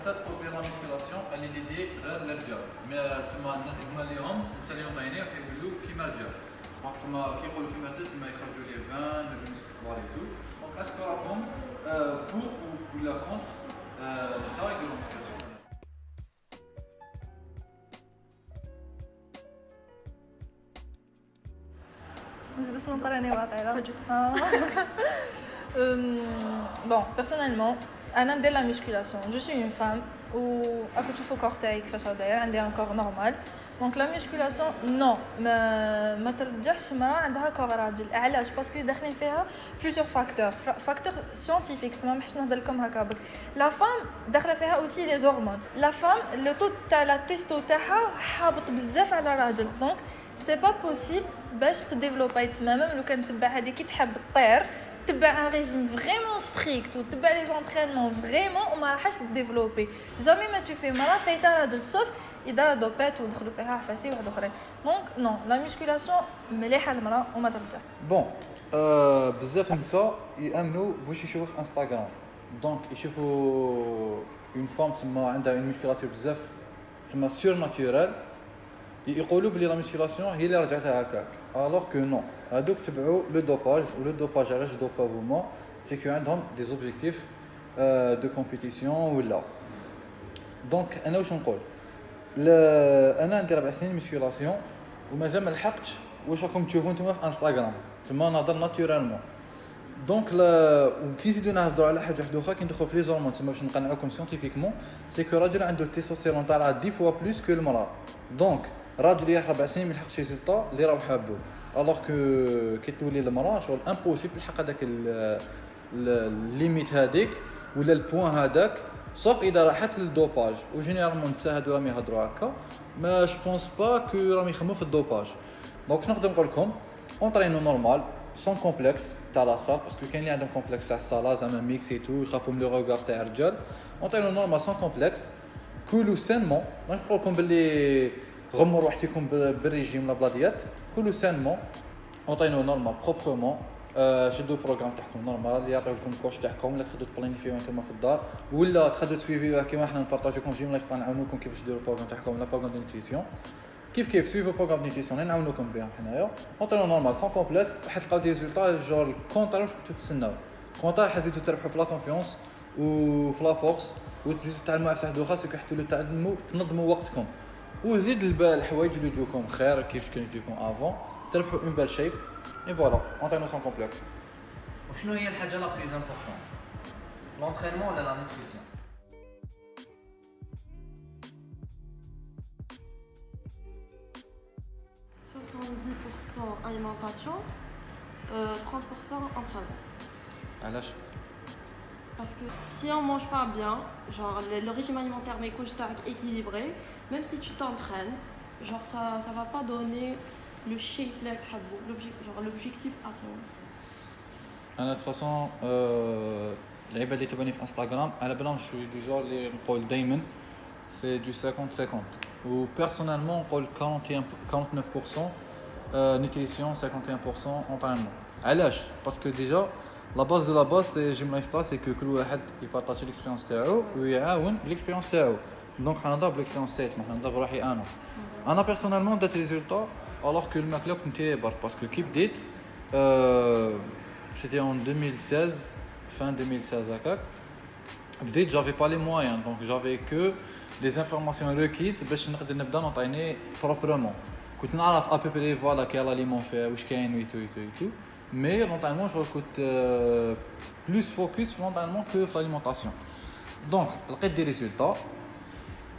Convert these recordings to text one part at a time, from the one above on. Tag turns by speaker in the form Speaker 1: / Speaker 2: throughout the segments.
Speaker 1: l'exercice pour la musculation elle est l'idée غير للرجال mais تما هما اليوم نساليهم عينيه ويقولوا كيما الرجال دونك تما كيقولوا كيما الرجال تما يخرجوا لي 20 le muscle كبار et tout donc est-ce que راكم pour ou la contre ça avec la musculation
Speaker 2: Bon, personnellement, أنا ندير la musculation. Je suis une femme ou أكو تشوفوا كور تاعي كيفاش داير عندي un corps normal. Donc la musculation non ما ترجعش مرا عندها كور راجل. علاش؟ باسكو داخلين فيها plusieurs facteurs scientifiques. تمام حش نهضر لكم هكا بك. La femme داخله فيها aussi les hormones. La femme le taux تاع la testo تاعها حابط بزاف على الراجل. Donc c'est pas possible باش تديفلوباي تماما لو كان تبع هذيك تحب تطير تبع ان ريجيم فريمون ستريكت وتبع لي زونطرينمون فريمون وما راحش تديفلوبي جامي ما تشوفي مرا فايته راجل صوف يدار دوبات ودخلوا فيها عفاسي واحد اخرين دونك نو لا ميسكولاسيون مليحه المراه وما ترجع
Speaker 1: بون بزاف النساء يامنوا باش يشوفوا في انستغرام دونك يشوفوا اون فام تما عندها اون ميسكولاتور بزاف تما سور ناتورال يقولوا بلي لا ميسكولاسيون هي اللي رجعتها هكاك alors que non هادوك تبعوا لو دوباج ولو دوباج علاش دوبا هما سي كو عندهم دي زوبجيكتيف دو كومبيتيسيون ولا دونك انا واش نقول انا عندي 4 سنين ميسكولاسيون ومازال ما لحقتش واش راكم تشوفوا نتوما في انستغرام تما نهضر ناتورالمون دونك وكي نزيدو نهضروا على حاجه واحده اخرى كي ندخلوا في لي زورمون تما باش نقنعوكم سيانتيفيكمون سي كو الراجل عنده التستوستيرون طالع 10 فوا بلوس كو المراه دونك راجل يريح 4 سنين ما يلحقش ريزولطا اللي راهو حابو الوغ كو كي تولي المراه شغل امبوسيبل تلحق هذاك الليميت هذيك ولا البوان هذاك صوف اذا راحت للدوباج وجينيرالمون النساء هادو راهم يهضروا هكا ما جو بونس با كو راهم يخمموا في الدوباج دونك شنو نقدر نقول لكم اونطرينو نورمال سون كومبلكس تاع لا صال باسكو كاين اللي عندهم كومبلكس تاع الصاله زعما ميكس اي تو يخافوا من لو ريغار تاع الرجال اونطرينو نورمال سون كومبلكس كولو سانمون ما نقول لكم باللي غمروا وحدكم بالريجيم لا بلاديات كولو سانمون اونطرينو نورمال بروبرمون شدوا بروغرام تاعكم نورمال يعطيو لكم الكوش تاعكم ولا تقدروا تبلانيفيو نتوما في الدار ولا تقدروا تسويفيوه كيما حنا نبارطاجيوكم جيم لايف نعاونوكم كيفاش ديروا البروغرام تاعكم لا بروغرام دو نوتريسيون كيف سويفو بروغرام نوتريسيون نعاونوكم بهم حنايا اونطرينو نورمال سون كومبلكس راح تلقاو دي ريزولطا جور الكونتر واش كنتو تسناو كونتر حزيدو تربحوا في لا كونفيونس وفي لا فورس وتزيدوا تعلموا على واحد اخر سكو حتى تنظموا وقتكم وزيد الحوايج اللي يجوكم خير كيف كانوا يجوكم افون تربحوا اون بال شيب اي فوالا اونطرينو سون كومبلكس
Speaker 3: وشنو هي الحاجه لا بليز امبورطون لونترينمون ولا لا نوتريسيون
Speaker 4: 70% alimentation 30% entraînement
Speaker 1: علاش
Speaker 4: parce que si on mange pas bien genre le régime alimentaire mais équilibré même si tu t'entraînes genre ça va pas donner le shape là l'objectif atteint
Speaker 1: انا de toute façon اللعيبه اللي تباني في انستغرام على بالهم شو دي جور اللي نقول دائما سي دو 50-50 و بيرسونيلمون نقول 49% نوتريسيون 51% انطرينمون علاش باسكو ديجا لا باز دو لا باز سي جيم لايف ستايل سي كو كل واحد يبارطاجي ليكسبيريونس تاعو ويعاون بليكسبيريونس تاعو دونك حنهضر بليكسبيريونس تاعي ما حنهضر بروحي انا بيرسونيلمون درت ريزولطا الوغ كو الماكله كنت برك باسكو كي بديت c'était en 2016 fin 2016 هكاك بديت j'avais pas les moyens donc j'avais que des informations requises باش نقدر نبدا نطيني proprement كنت نعرف à peu près voilà quel aliment faire واش كاين ويتو mais l'entraînement je كنت plus focus sur l'entraînement que sur l'alimentation donc لقيت des résultats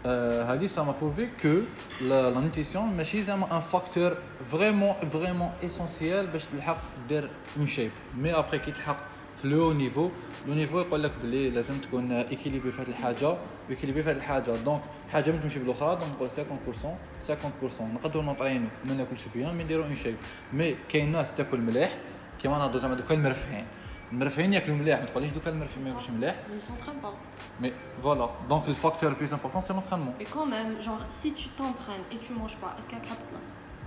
Speaker 1: هذه ça m'a prouvé que la nutrition ماشي زعما un facteur vraiment essentiel باش تلحق دير une shape mais après كي تلحق في لو نيفو يقول لك بلي لازم تكون ايكيليبري في هذه الحاجه ايكيليبري في هذه الحاجه دونك حاجه ما تمشي بالاخرى دونك نقول 50% نقدروا نطعينوا ما ناكلش بيان مي نديروا اون شيب مي كاين ناس تاكل مليح كيما نهضروا زعما دوكا المرفهين ياكلوا مليح ما تقوليش دوكا المرفهين ما ياكلوش مليح
Speaker 4: ils s'entraînent pas
Speaker 1: mais voilà donc le facteur le plus important c'est l'entraînement
Speaker 4: mais quand même genre si tu t'entraînes et tu manges pas est-ce qu'il y a كحب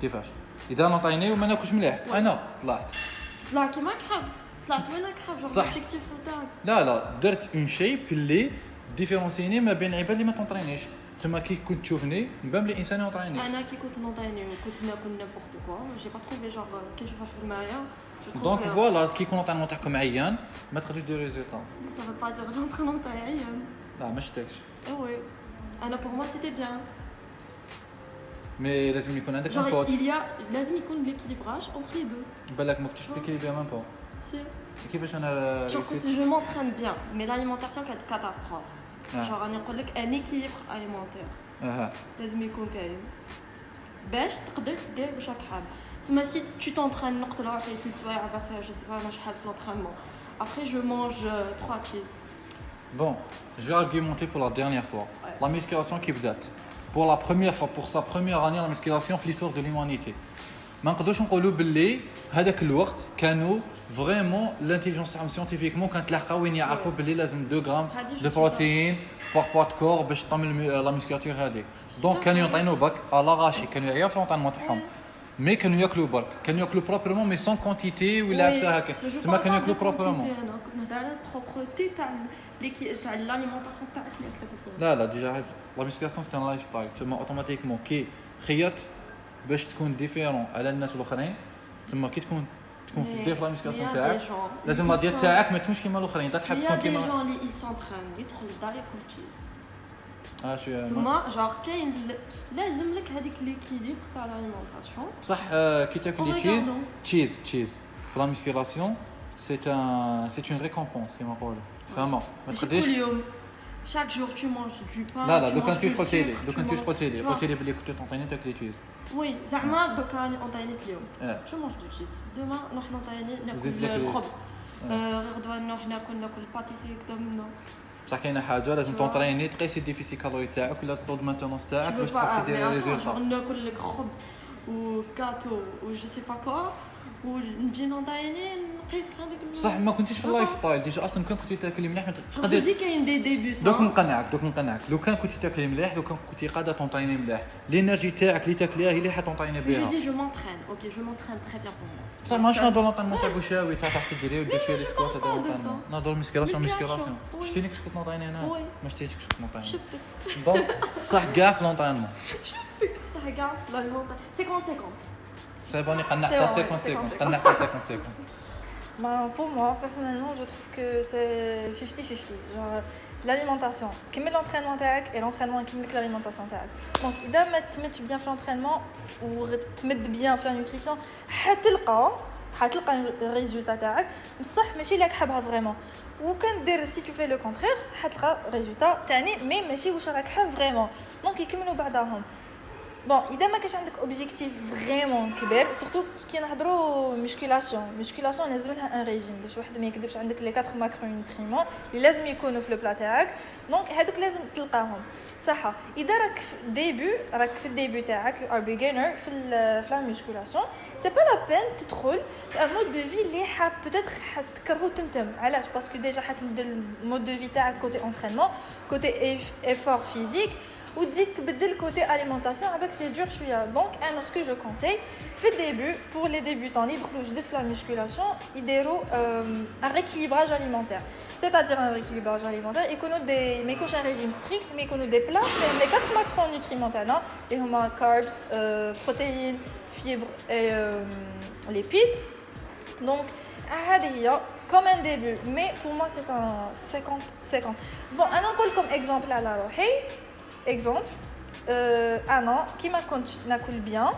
Speaker 1: كيفاش اذا نطعيني وما ناكلش مليح انا طلعت
Speaker 4: تطلع كيما كحب طلعت وين كحب جور لوبجيكتيف تاعك
Speaker 1: لا درت اون شيب اللي ديفيرونسيني ما بين العباد اللي ما تونطرينيش تما كي كنت تشوفني نبان بلي انسان يونطريني
Speaker 4: انا كي كنت نونطيني وكنت ناكل نيمبورط كوا جي با تروفي جونغ كي نشوف واحد في المايه
Speaker 1: دونك فوالا كي يكون لونطرينمون تاعكم عيان ما تقدروش ديروا ريزولطا
Speaker 4: ça veut pas dire l'entraînement تاعي عيان
Speaker 1: لا ما شتكش
Speaker 4: oui انا pour moi c'était bien
Speaker 1: مي لازم يكون عندك ان
Speaker 4: genre
Speaker 1: كوتش
Speaker 4: il y a لازم يكون l'équilibrage entre les deux
Speaker 1: بالك ما كنتش تكيليبري ميم با
Speaker 4: si
Speaker 1: كيفاش انا
Speaker 4: genre quand je m'entraîne bien mais l'alimentation كانت catastrophe genre راني نقول لك ان équilibre alimentaire
Speaker 1: اها
Speaker 4: لازم يكون كاين باش تقدر دير واش راك حاب تما سي tu t'entraînes نقتل روحي 3 سوايع باش جو سي با انا شحال في l'entraînement après je mange 3 cheese
Speaker 1: Bon, je vais argumenter pour la dernière fois.
Speaker 4: Ouais.
Speaker 1: La musculation qui بدات. Pour la première fois, pour sa première année, la musculation في l'histoire de l'humanité. ما نقدروش نقولوا باللي هذاك الوقت كانوا فريمون الانتيليجنس تاعهم سيانتيفيكمون كانت لاحقه وين يعرفوا باللي لازم 2 غرام دو بروتين بار بوا دو كور باش تعمل لا مسكولاتور هذه. دونك كانوا يعطينوا باك على غاشي كانوا يعيوا في لونطانمون تاعهم. مي كانوا ياكلوا برك كانوا ياكلوا بروبرمون مي سون كونتيتي ولا عفسه هكا تما كانوا ياكلوا بروبرمون
Speaker 4: انا كنت نهضر على البروبرتي تاع l'alimentation تاعك اللي تاكل فيها
Speaker 1: لا ديجا لا مسكولاسيون سي ان لايف ستايل تما اوتوماتيكمون كي خيط باش تكون ديفيرون على الناس الاخرين تما كي تكون دير في لا مسكولاسيون تاعك لازم لا ديال تاعك ما تكونش كيما الاخرين داك حاب تكون كيما
Speaker 4: جون اللي يسونطرين يدخل للدار ياكل تشيز
Speaker 1: شويه
Speaker 4: تما جونغ كاين لازم لك هذيك ليكيليبر تاع الاليمونطاسيون
Speaker 1: بصح كي تاكل لي تشيز في لا مسكولاسيون سي اون ريكومبونس كيما نقولوا فريمون ما تقدرش
Speaker 4: كل يوم chaque jour tu manges du pain
Speaker 1: لا دوك انت قلتي لي بلي كنت تنطيني تاكلي تشيز
Speaker 4: وي زعما دوك راني اونطينيت اليوم
Speaker 1: اه
Speaker 4: جو مونج دو تشيز دوما نروح نونطيني
Speaker 1: وزيد
Speaker 4: ناكل
Speaker 1: لك
Speaker 4: الخبز غير غدوه نروح ناكل باتيسي كدا منه
Speaker 1: بصح كاينه حاجه لازم تونطريني تقيسي الديفيسي كالوري تاعك ولا الطو دو مانتونونس تاعك باش تاكسي دير ريزولطا
Speaker 4: ناكل لك خبز وكاتو و جو سي با كوا ونجي نونطيني نقيس هذاك
Speaker 1: بصح ما كنتيش في اللايف ستايل ديجا اصلا كان كنتي تاكلي مليح
Speaker 4: تقدر دي كاين دي ديبيوتون
Speaker 1: دوك نقنعك لو كان كنتي تاكلي مليح لو كان كنتي قاعده تونطريني مليح لينيرجي تاعك اللي تاكليها هي اللي حتونطريني
Speaker 4: je
Speaker 1: بها
Speaker 4: dis je m'entraîne ok je m'entraîne très bien pour moi
Speaker 1: بصح ماش نهضر لونطرينمون تاع بوشاوي تاع تحت الدري ودير فيها لي سكوات هذا لونطرينمون نهضر مسكيلاسيون شفتيني كيفاش كنت نونطريني انا ما شفتيش كيفاش كنت نونطريني
Speaker 4: شفتك
Speaker 1: دونك صح كاع في لونطرينمون
Speaker 4: صح كاع في الاليمونطاسيون 50 50
Speaker 1: سي بوني قنعت 50 سكوند قنعت 50 سكوند
Speaker 2: Ben, pour moi, personnellement, je trouve que c'est 50-50. Genre, l'alimentation, qui met l'entraînement تاعك et l'entraînement qui met l'alimentation تاعك. Donc, إذا ما تمدش bien في l'entraînement ou تمد bien في la nutrition, حتلقى الريزولتا تاعك بصح ماشي اللي راك حابها فريمون. وكان دير سي تو في لو كونترير حتلقى ريزولتا تاني مي ماشي واش راك حاب فريمون. دونك يكملوا بعضهم. بون اذا ما كانش عندك اوبجيكتيف فريمون كبير سورتو كي نهضروا ميسكولاسيون لازم لها ان ريجيم باش واحد ما يكذبش عندك لي 4 ماكرو نوتريمون اللي لازم يكونوا في لو بلا تاعك دونك هذوك لازم تلقاهم صح اذا راك في الديبي تاعك يو ار بيجينر في لا ميسكولاسيون سي با لا بين تدخل في ان مود دو في اللي حاب بوتيتر حتكرهو تمتم علاش باسكو ديجا حتبدل المود دو في تاعك كوتي انtraînement كوتي ايفور فيزيك وتزيد تبدل كوتي اليمونطاسيون avec c'est dur شويه دونك انا سكو جو كونساي في الديبي بور لي ديبيوتون اللي يدخلوا جدد في لا ميسكولاسيون يديروا ان ريكيليبراج اليمونتير c'est-à-dire un rééquilibrage alimentaire يكونوا دي ما يكونش ان ريجيم ستريكت مي يكونوا دي بلا فيهم لي 4 ماكرو نوتريمون تاعنا اللي هما كاربس بروتيين فيبر اي ليبيد دونك هذه هي comme un début mais pour moi c'est un 50-50 bon انا نقول لكم اكزامبل على روحي exemple انا كيما كنت ناكل بيان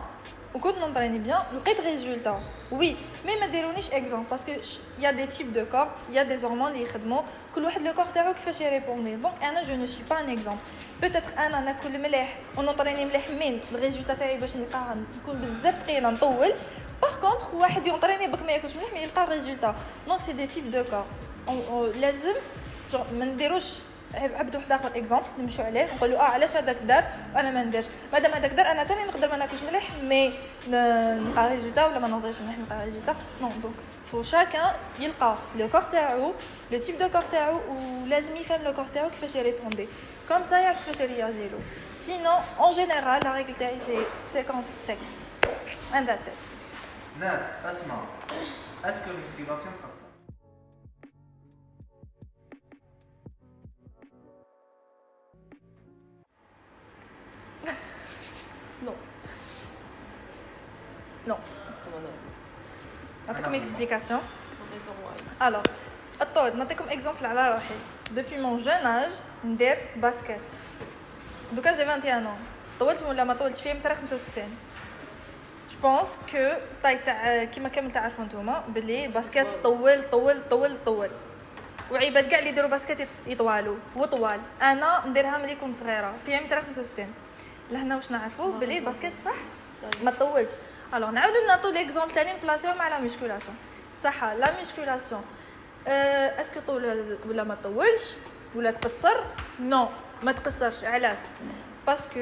Speaker 2: وكنت نونطريني بيان لقيت ريزولتا وي مي ما ديرونيش اكزامبل باسكو يا دي تيب دو كور يا دي هرمون اللي يخدموا كل واحد لو كور تاعو كيفاش يريبوندي دونك انا جو نو سوي با ان اكزامبل بوتيتر انا ناكل مليح ونونطريني مليح مين الريزولتا تاعي باش نلقاها نكون بزاف ثقيله نطول باغ كونطخ واحد يونطريني بك ما ياكلش مليح مي يلقى ريزولتا دونك سي دي تيب دو كور لازم ما نديروش عبد واحد اخر اكزامبل نمشيو عليه نقولوا علاش هذاك دار وانا ما نديرش مادام هذاك دار انا ثاني نقدر ما ناكلش مليح مي نلقى ريزولتا ولا ما نوضيش مليح نلقى ريزولتا نون دونك فو شاكان يلقى لو كور تاعو لو تيب دو كور تاعو ولازم يفهم لو كور تاعو كيفاش يريبوندي كوم سا يعرف كيفاش يرياجيلو سينو اون جينيرال لا ريغل تاعي سي 50 50 and that's it
Speaker 3: ناس اسمع اسكو المسكيلاسيون
Speaker 2: نعطيكم اكسبليكاسيون.
Speaker 4: raison, ouais.
Speaker 2: الوغ الطول نعطيكم اكزومبل على روحي. دوبوي مون جون اج ندير باسكيت. دوكا جي 21 ans. طولت ولا ما طولتش فيه متر 65. جو بونس كو طاي تاع كيما كامل تعرفوا نتوما بلي الباسكيت طول وعيبات كاع اللي يديروا باسكيت يطوالوا وطوال. انا نديرها ملي كنت صغيره فيها متر 65. لهنا واش نعرفوا بلي الباسكيت صح ما تطولش. الوغ نعاودو نعطيو ليكزومبل ثاني نبلاسيو مع لا ميسكولاسيون. صح لا ميسكولاسيون اسكو طول ولا ما طولش ولا تقصر؟ نو ما تقصرش. علاش؟ باسكو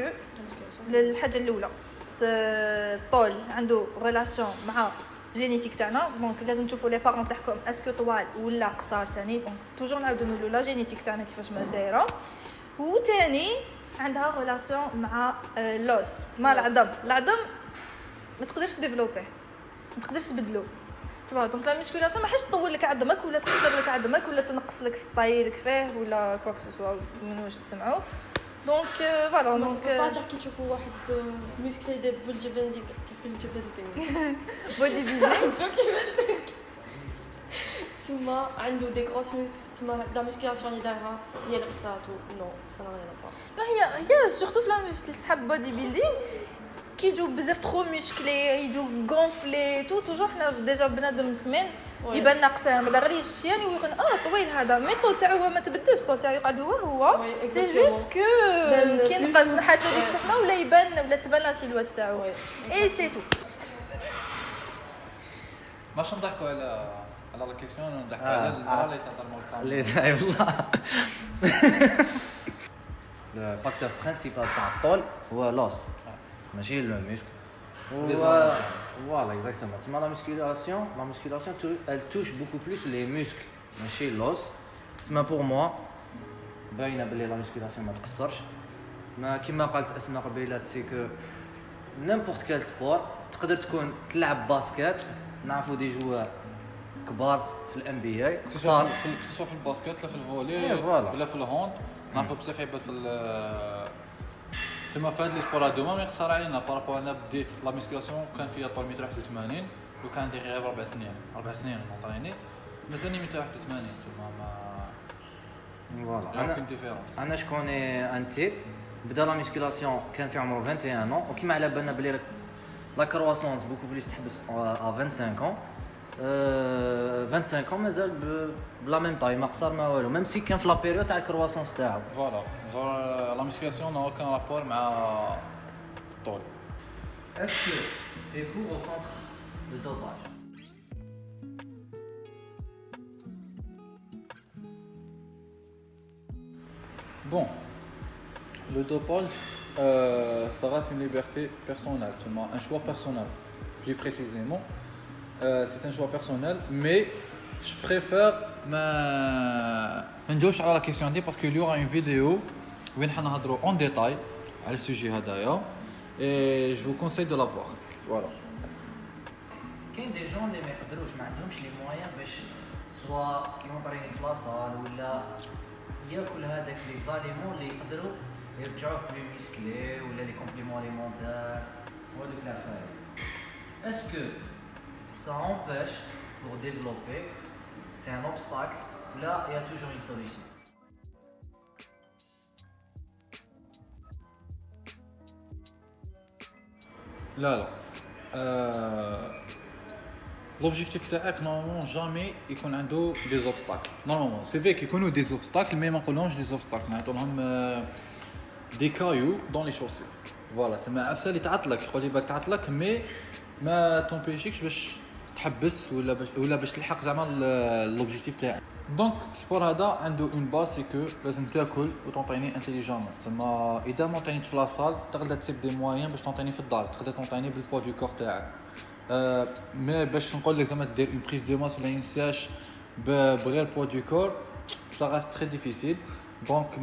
Speaker 2: الحاجه الاولى الطول عنده ريلاسيون مع جينيتيك تاعنا. دونك لازم تشوفوا لي بارون تاعكم اسكو طوال ولا قصار ثاني. دونك توجور نعاودو نقولوا لا جينيتيك تاعنا كيفاش ما دايره. وثاني عندها ريلاسيون مع لوس تما العظم ما تقدرش ديفلوبيه ما تقدرش تبدلو. تبع دونك لا ميسكولاسيون ما حاش تطول لك عظمك ولا تقصر لك عظمك ولا تنقص لك طايلك فيه ولا كواك سوا من واش تسمعوا. دونك فوالا دونك
Speaker 4: باتر كي تشوفوا واحد مسكلي ديال بالجبن
Speaker 2: بودي بيلدينغ
Speaker 4: تما عنده دي غروس موسكل تما لا ميسكولاسيون اللي دارها هي اللي قصاتو. نو سا نا ريان با.
Speaker 2: لا هي سورتو في لا صحاب بودي بيلدينغ كي يجوا بزاف ترو ميسكلي يجوا غونفلي توجور حنا ديجا بنادم سمين يبان قصير ما دغريش يعني ويقول طويل هذا مي طول تاعو هو ما تبدلش طول تاعو يقعد هو سي جوست كو كي نقص نحاتو ديك الشحمه ولا يبان ولا تبان لا سيلوات تاعو اي سي تو.
Speaker 1: ماش نضحكوا على لا كيسيون نضحكوا على المراه اللي تهضر
Speaker 5: اللي زعيم الله. لو فاكتور برينسيبال تاع الطول هو لوس ماشي لو ميسك. Voilà, exactement. La musculation, elle touche beaucoup plus les muscles, ماشي l'os. Pour moi, باينه بلي la musculation ما تقصرش. ما كما قالت اسماء قبيلات سي كو n'importe quel sport تقدر تكون تلعب باسكت. نعرفوا دي جوار كبار في الام بي اي
Speaker 1: سواء في الباسكت لا في الفولي ولا في الهوند. نعرفوا بزاف عيبات في تما في هاد لي سبور هادوما ما يقصر علينا بارابور. انا بديت لا ميسكولاسيون كان فيها طول متر 81 وكان عندي غير 4 سنين نطريني مازالني متر 81 تما ما
Speaker 5: فوالا.
Speaker 1: كاين ديفيرونس.
Speaker 5: انا شكون ان تيب بدا لا ميسكولاسيون كان في عمره 21 ans وكيما على بالنا بلي لا كرواسونس بوكو بليس تحبس ا 25 ans. 25 ans مازال بلا ميم طاي ما قصر ما والو ميم سي كان في لا بيريود تاع الكرواسونس تاعو.
Speaker 1: فوالا لا ميسكولاسيون n'a aucun rapport مع الطول.
Speaker 5: Est-ce que tu es pour ou contre le dopage?
Speaker 1: Bon, le dopage, ça reste une liberté personnelle, un choix personnel. Plus précisément, c'est un choix personnel, mais je préfère ما نجاوبش على la question دي parce qu'il y aura une vidéo وين حنهضروا en détail على السوجي هذايا et je vous conseille de la voir. Voilà.
Speaker 5: كاين دي جون اللي ما يقدروش ما عندهمش لي مويان باش سوا كيما بريني في لاصال ولا ياكل هذاك لي زاليمون اللي يقدروا يرجعوه بلو ميسكلي ولا لي كومبليمون اليمونتير وهذوك العفايس. اسكو ça empêche pour développer, c'est un obstacle ou là il y a toujours une solution?
Speaker 1: لا l'objectif تاعك نورمالمون جامي يكون عنده دي زوبستاكل. نورمالمون سي فيك يكونوا دي زوبستاكل مي ما نقولهمش دي زوبستاكل نعطوا لهم دي كايو دون لي شوسور. فوالا تما عفسه اللي تعطلك يقول لي باك تعطلك مي ما تمبيشيكش باش تحبس ولا باش تلحق زعما لوبجيكتيف تاعك. دونك السبور هذا عنده اون باس سي كو لازم تاكل وتونطيني انتيليجامون. تما اذا ما طينيت في لاصال تقدر تسيب دي موين باش تونطيني في الدار تقدر تونطيني بالبوا دو كور تاعك. مي باش نقول لك زعما دير اون بريز دو ماس ولا اون ساش بغير بوا دو كور سا راست تري ديفيسيل. دونك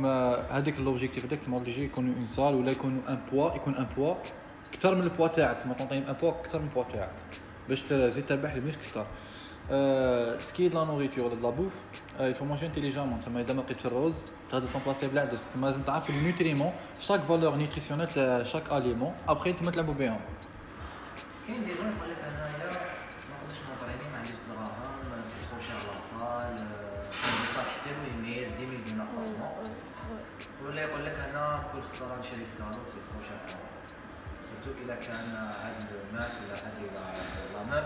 Speaker 1: هذيك لوبجيكتيف هذاك تما اوبليجي يكون اون سال ولا يكون ان بوا اكثر من البوا تاعك. ما تونطيني ان بوا اكثر من البوا تاعك باش تزيد تربح المسك اكثر. سكي لا نوريتور ولا لا بوف يفو مونجي انتيليجامون. تما اذا ما لقيتش الروز تقدر تمبلاسي بالعدس. تما لازم تعرفوا لي نوتريمون شاك فالور نيوتريسيونيل تاع شاك اليمون ابخي نتوما تلعبوا بهم.
Speaker 5: كاين دي جون يقول لك انايا ما نقدرش نطريني ما سورتو الا كان هاد الماك ولا هاد لا ميف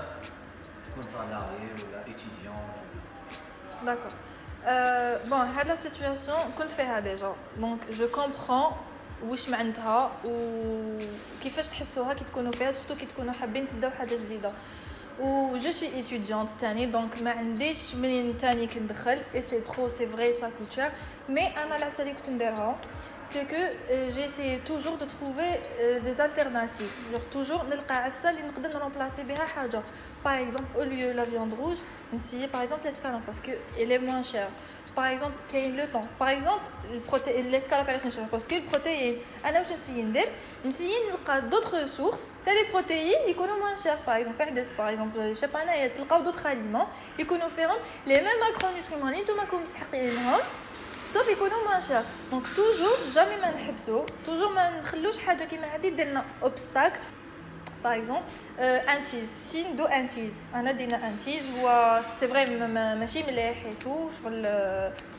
Speaker 5: تكون سالاري ولا ايتيديون.
Speaker 2: D'accord. Bon, هاد la situation كنت فيها ديجا دونك جو كومبرون واش معناتها وكيفاش تحسوها كي تكونوا فيها سورتو كي تكونوا حابين تبداو حاجه جديده. و جو سوي étudiante تاني دونك ما عنديش منين تاني كندخل اي سي ترو سي فري سا كوت شير مي انا العفسه اللي كنت نديرها سي كو جي سي توجور دو تروفي دي التيرناتيف جور توجور نلقى عفسه اللي نقدر نرومبلاسي بها حاجه باغ اكزومبل او ليو لا فياند روج نسيي باغ اكزومبل لاسكالون باسكو elle est moins chère. Par exemple, كاين لو طون باغ اكزومبل الاسكالوب علاش نشري باسكو البروتيين انا واش نسيي نلقى دوطخ سورس تاع لي بروتيين يكونوا موان شير باغ اكزومبل عدس باغ اكزومبل شي با انايا تلقاو دوطخ اليمون يكونوا فيهم لي ميم ماكرو نوتريمون اللي نتوما راكم مستحقينهم سوف يكونوا موان شير دونك توجور جامي ما نحبسو توجور ما نخلوش حاجه كيما هذه دير لنا اوبستاك. Par exemple, un cheese, si nous un cheese, on a dit un cheese, c'est vrai, ماشي مليح et tout,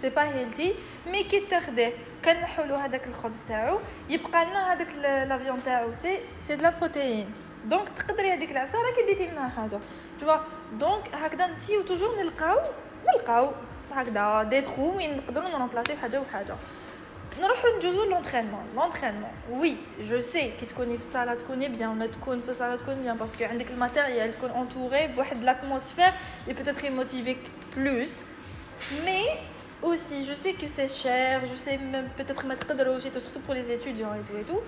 Speaker 2: c'est pas healthy, mais كي تاخذيه كنحولوا هذاك الخبز تاعو يبقى لنا هذاك لا فيون تاعو سي دو لا بروتيين دونك تقدري هذيك العفسه راكي ديتي منها حاجه tu vois دونك هكذا نسيو توجور نلقاو هكذا دي ترو وين نقدروا نرومبلاسي بحاجه وحاجه. نروحو نجوزو لونطرينمون وي جو سي كي تكوني في الصاله تكوني بيان ولا تكون في الصاله تكون بيان باسكو عندك الماتيريال تكون انطوري بواحد لاتموسفير اللي بوتيتر موتيفيك بلوس مي aussi je sais que c'est cher je sais même peut-être ما تقدروش surtout pour les étudiants et tout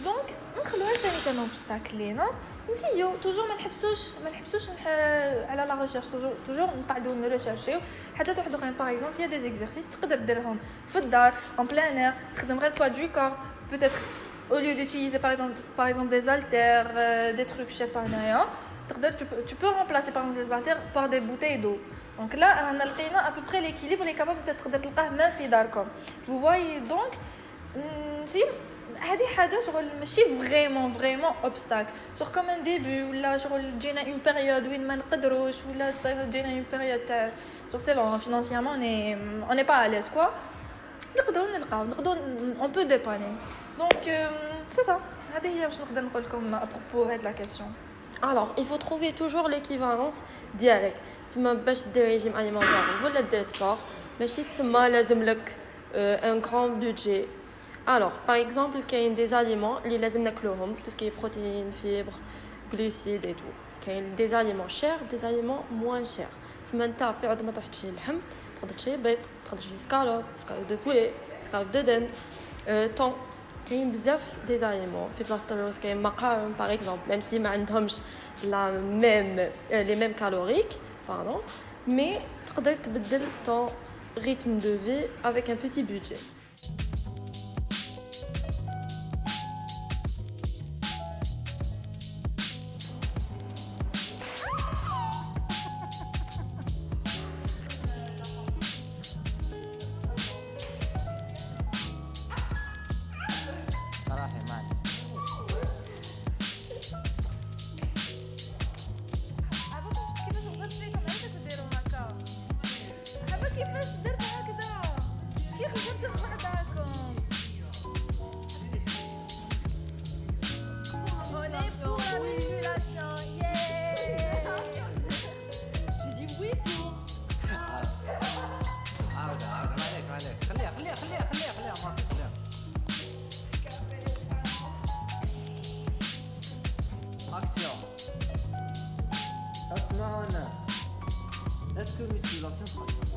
Speaker 2: donc نخلوها ثاني كان اوبستاكل لينا نسيو توجور ما نحبسوش على لا ريشيرش توجور نقعدوا نريشيرشيو حاجات واحد اخرين باغ اكزومبل يا دي زيكزارسيس تقدر ديرهم في الدار en plein air تخدم غير poids du corps peut-être au lieu d'utiliser par exemple des haltères des trucs je sais pas نايا تقدر tu peux remplacer par exemple des haltères par des bouteilles d'eau. Donc là, on a لقينا à peu près l'équilibre اللي capable تقدر تلقاه même في داركم. Vous voyez donc هذه حاجه شغل ماشي فريمون obstacle شغل كوم ان ديبي ولا شغل جينا اون بيريود وين ما نقدروش ولا جينا اون بيريود تاع شغل سي بون فينانسيامون on n'est pas à l'aise quoi نقدروا on peut dépanner donc c'est ça هذه هي واش نقدر نقول لكم à propos de la question.
Speaker 4: Alors, il faut trouver toujours l'équivalence ديالك تما باش دير ريجيم alimentaire ولا دير سبور ماشي تما لازم لك un grand budget. Alors, par exemple, il y a des aliments اللي لازم ناكلوهم tout ce qui est protéines, fibres, glucides et tout. Il y a des aliments chers, des aliments moins chers. تما نتا في عود ما تروح تشري اللحم تقدر تشري بيض تقدر تشري سكالوب دو بولي سكالوب دو دند طون كاين بزاف دي زاليمون في بلاصه الروز كاين مقارن باغ اكزومبل ميم سي ما عندهمش لا ميم لي ميم كالوريك باردون مي تقدر تبدل طون rythme de vie avec un petit budget.
Speaker 2: كيفاش درت هكذا كي خرجت بوحدكم on est pour la musculation yeah
Speaker 4: Je dis oui pour
Speaker 5: عاود عليك خليها ماشي خليها اكسيون اسمعوا الناس اسكو المسكيلاسيون تخسر